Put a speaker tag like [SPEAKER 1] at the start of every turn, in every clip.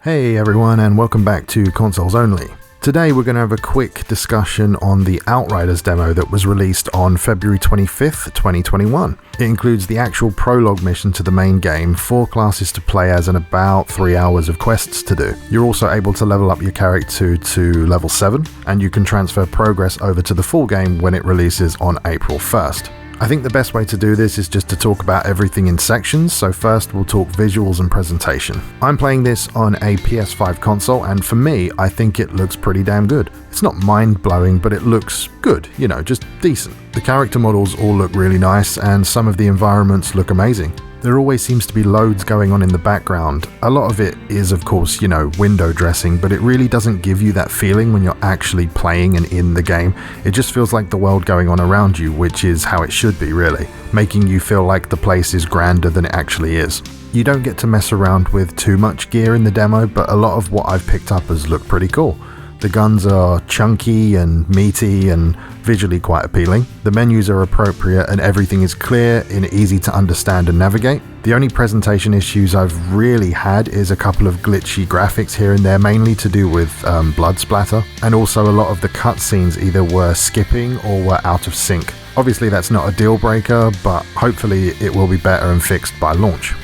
[SPEAKER 1] Hey everyone, and welcome back to Consoles Only. Today we're going to have a quick discussion on the Outriders demo that was released on February 25th, 2021. It includes the actual prologue mission to the main game, 4 classes to play as, and about 3 hours of quests to do. You're also able to level up your character to level 7, and you can transfer progress over to the full game when it releases on April 1st. I think the best way to do this is just to talk about everything in sections, so first we'll talk visuals and presentation. I'm playing this on a PS5 console, and for me, I think it looks pretty damn good. It's not mind-blowing, but it looks good, just decent. The character models all look really nice, and some of the environments look amazing. There always seems to be loads going on in the background. A lot of it is, of course, window dressing, but it really doesn't give you that feeling when you're actually playing and in the game. It just feels like the world going on around you, which is how it should be, really, making you feel like the place is grander than it actually is. You don't get to mess around with too much gear in the demo, but a lot of what I've picked up has looked pretty cool. The guns are chunky and meaty and visually quite appealing. The menus are appropriate and everything is clear and easy to understand and navigate. The only presentation issues I've really had is a couple of glitchy graphics here and there, mainly to do with blood splatter, and also a lot of the cutscenes either were skipping or were out of sync. Obviously that's not a deal breaker, but hopefully it will be better and fixed by launch.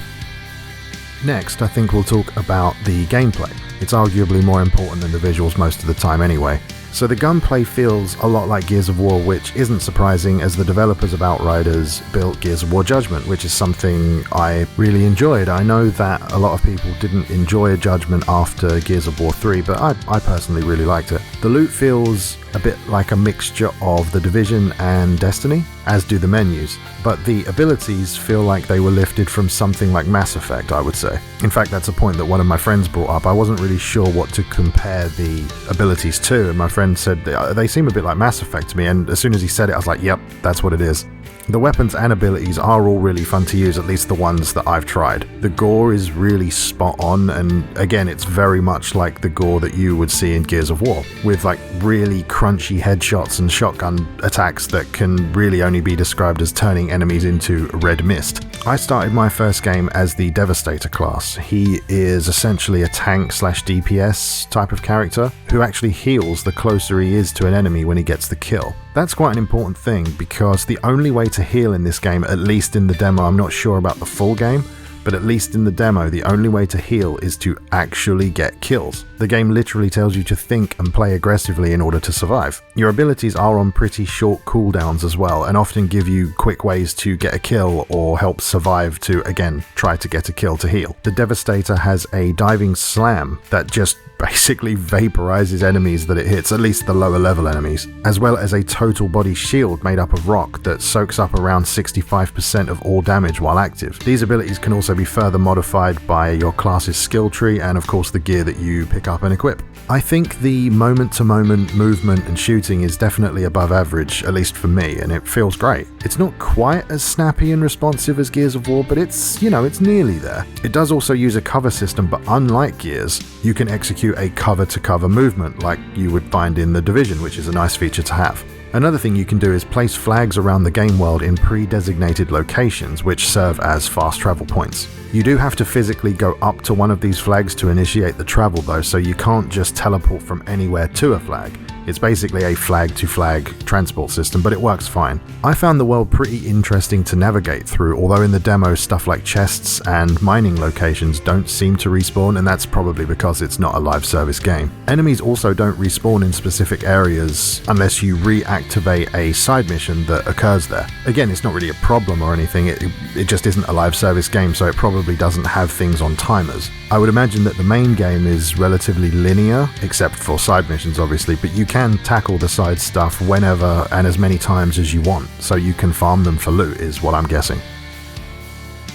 [SPEAKER 1] Next, I think we'll talk about the gameplay. It's arguably more important than the visuals most of the time anyway. So the gunplay feels a lot like Gears of War, which isn't surprising as the developers of Outriders built Gears of War Judgment, which is something I really enjoyed. I know that a lot of people didn't enjoy Judgment after Gears of War 3, but I personally really liked it. The loot feels a bit like a mixture of The Division and Destiny, as do the menus, but the abilities feel like they were lifted from something like Mass Effect, I would say. In fact, that's a point that one of my friends brought up. I wasn't really sure what to compare the abilities to, and my friend said they seem a bit like Mass Effect to me, and as soon as he said it, I was like, yep, that's what it is. The weapons and abilities are all really fun to use, at least the ones that I've tried. The gore is really spot on, and again, it's very much like the gore that you would see in Gears of War, with really crunchy headshots and shotgun attacks that can really only be described as turning enemies into red mist. I started my first game as the Devastator class. He is essentially a tank/DPS type of character who actually heals the closer he is to an enemy when he gets the kill. That's quite an important thing because the only way to heal in this game, at least in the demo, I'm not sure about the full game, but at least in the demo, the only way to heal is to actually get kills. The game literally tells you to think and play aggressively in order to survive. Your abilities are on pretty short cooldowns as well, and often give you quick ways to get a kill or help survive to, again, try to get a kill to heal. The Devastator has a diving slam that just basically vaporizes enemies that it hits, at least the lower level enemies, as well as a total body shield made up of rock that soaks up around 65% of all damage while active. These abilities can also be further modified by your class's skill tree and of course the gear that you pick up and equip. I think the moment-to-moment movement and shooting is definitely above average, at least for me, and it feels great. It's not quite as snappy and responsive as Gears of War, but it's nearly there. It does also use a cover system, but unlike Gears, you can execute a cover-to-cover movement like you would find in The Division, which is a nice feature to have. Another thing you can do is place flags around the game world in pre-designated locations, which serve as fast travel points. You do have to physically go up to one of these flags to initiate the travel though, so you can't just teleport from anywhere to a flag. It's basically a flag-to-flag transport system, but it works fine. I found the world pretty interesting to navigate through, although in the demo stuff like chests and mining locations don't seem to respawn, and that's probably because it's not a live service game. Enemies also don't respawn in specific areas unless you reactivate a side mission that occurs there. Again, it's not really a problem or anything, it just isn't a live service game, so it probably doesn't have things on timers. I would imagine that the main game is relatively linear, except for side missions obviously, but you can tackle the side stuff whenever and as many times as you want, so you can farm them for loot is what I'm guessing.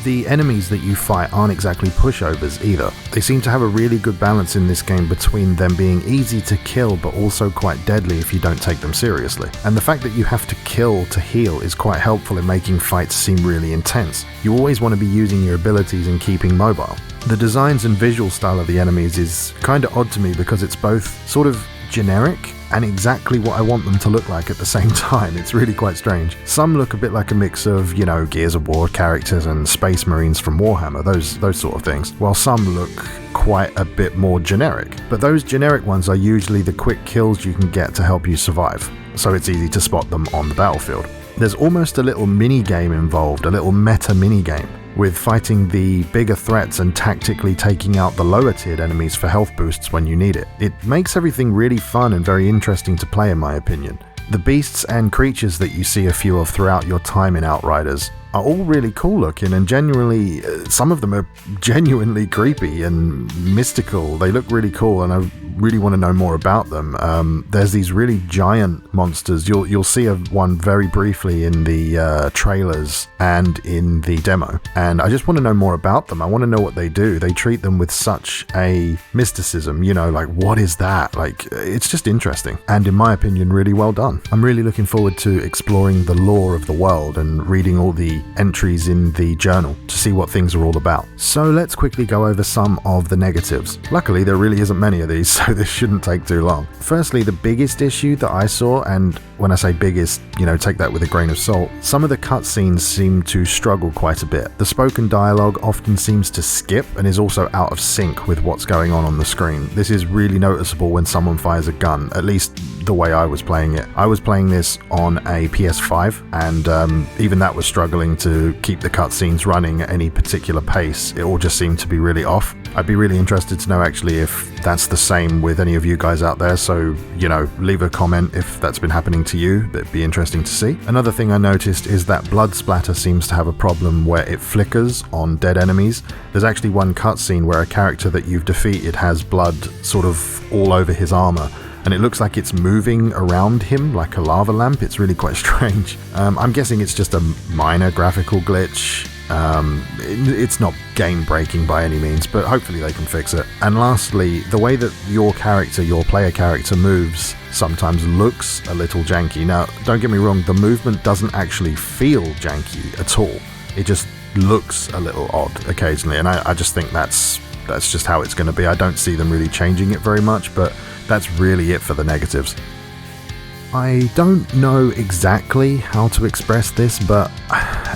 [SPEAKER 1] The enemies that you fight aren't exactly pushovers either. They seem to have a really good balance in this game between them being easy to kill but also quite deadly if you don't take them seriously. And the fact that you have to kill to heal is quite helpful in making fights seem really intense. You always want to be using your abilities and keeping mobile. The designs and visual style of the enemies is kinda odd to me because it's both sort of generic and exactly what I want them to look like at the same time. It's really quite strange. Some look a bit like a mix of, Gears of War characters and Space Marines from Warhammer, those sort of things, while some look quite a bit more generic. But those generic ones are usually the quick kills you can get to help you survive, so it's easy to spot them on the battlefield. There's almost a little mini-game involved, a little meta mini-game, with fighting the bigger threats and tactically taking out the lower tiered enemies for health boosts when you need it. It makes everything really fun and very interesting to play, in my opinion. The beasts and creatures that you see a few of throughout your time in Outriders are all really cool looking, and genuinely, some of them are genuinely creepy and mystical. They look really cool, and I really want to know more about them. There's these really giant monsters. You'll see one very briefly in the trailers and in the demo, and I just want to know more about them. I want to know what they do. They treat them with such a mysticism, like, what is that? Like, it's just interesting, and in my opinion, really well done. I'm really looking forward to exploring the lore of the world and reading all the entries in the journal to see what things are all about. So let's quickly go over some of the negatives. Luckily, there really isn't many of these, so this shouldn't take too long. Firstly, the biggest issue that I saw, and when I say biggest, take that with a grain of salt, some of the cutscenes seem to struggle quite a bit. The spoken dialogue often seems to skip and is also out of sync with what's going on the screen. This is really noticeable when someone fires a gun, at least the way I was playing it. I was playing this on a PS5, and even that was struggling to keep the cutscenes running at any particular pace. It all just seemed to be really off. I'd be really interested to know actually if that's the same with any of you guys out there, so leave a comment if that's been happening to you. That'd be interesting to see. Another thing I noticed is that blood splatter seems to have a problem where it flickers on dead enemies. There's actually one cutscene where a character that you've defeated has blood sort of all over his armor, and it looks like it's moving around him like a lava lamp. It's really quite strange. I'm guessing it's just a minor graphical glitch. It's not game breaking by any means, but hopefully they can fix it. And lastly, the way that your player character moves sometimes looks a little janky. Now, don't get me wrong, the movement doesn't actually feel janky at all. It just looks a little odd occasionally, and I just think that's just how it's going to be. I don't see them really changing it very much, but that's really it for the negatives. I don't know exactly how to express this, but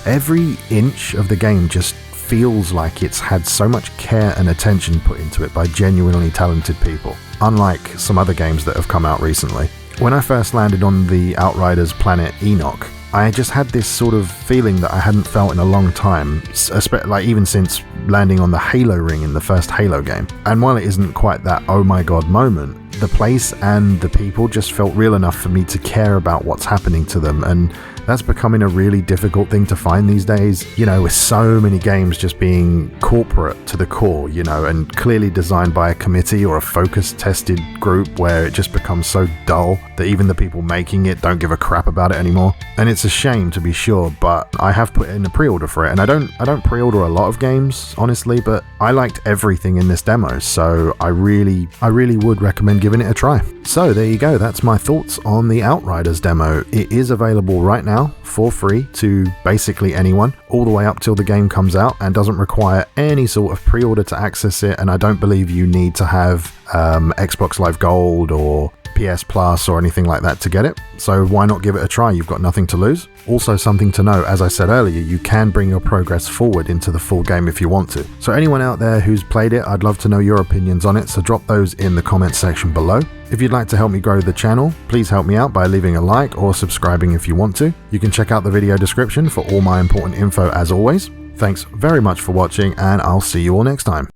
[SPEAKER 1] every inch of the game just feels like it's had so much care and attention put into it by genuinely talented people, unlike some other games that have come out recently. When I first landed on the Outriders planet Enoch, I just had this sort of feeling that I hadn't felt in a long time, even since landing on the Halo ring in the first Halo game. And while it isn't quite that oh my god moment, the place and the people just felt real enough for me to care about what's happening to them, and that's becoming a really difficult thing to find these days, with so many games just being corporate to the core, and clearly designed by a committee or a focus tested group where it just becomes so dull that even the people making it don't give a crap about it anymore. And it's a shame, to be sure, but I have put in a pre-order for it, and I don't pre-order a lot of games, honestly, but I liked everything in this demo, so I really would recommend giving it a try. So there you go, that's my thoughts on the Outriders demo. It is available right now for free to basically anyone, all the way up till the game comes out, and doesn't require any sort of pre-order to access it, and I don't believe you need to have Xbox Live Gold or PS Plus or anything like that to get it, so why not give it a try? You've got nothing to lose. Also, something to know, as I said earlier, you can bring your progress forward into the full game if you want to. So anyone out there who's played it, I'd love to know your opinions on it, so drop those in the comments section below. If you'd like to help me grow the channel, please help me out by leaving a like or subscribing if you want to. You can check out the video description for all my important info as always. Thanks very much for watching, and I'll see you all next time.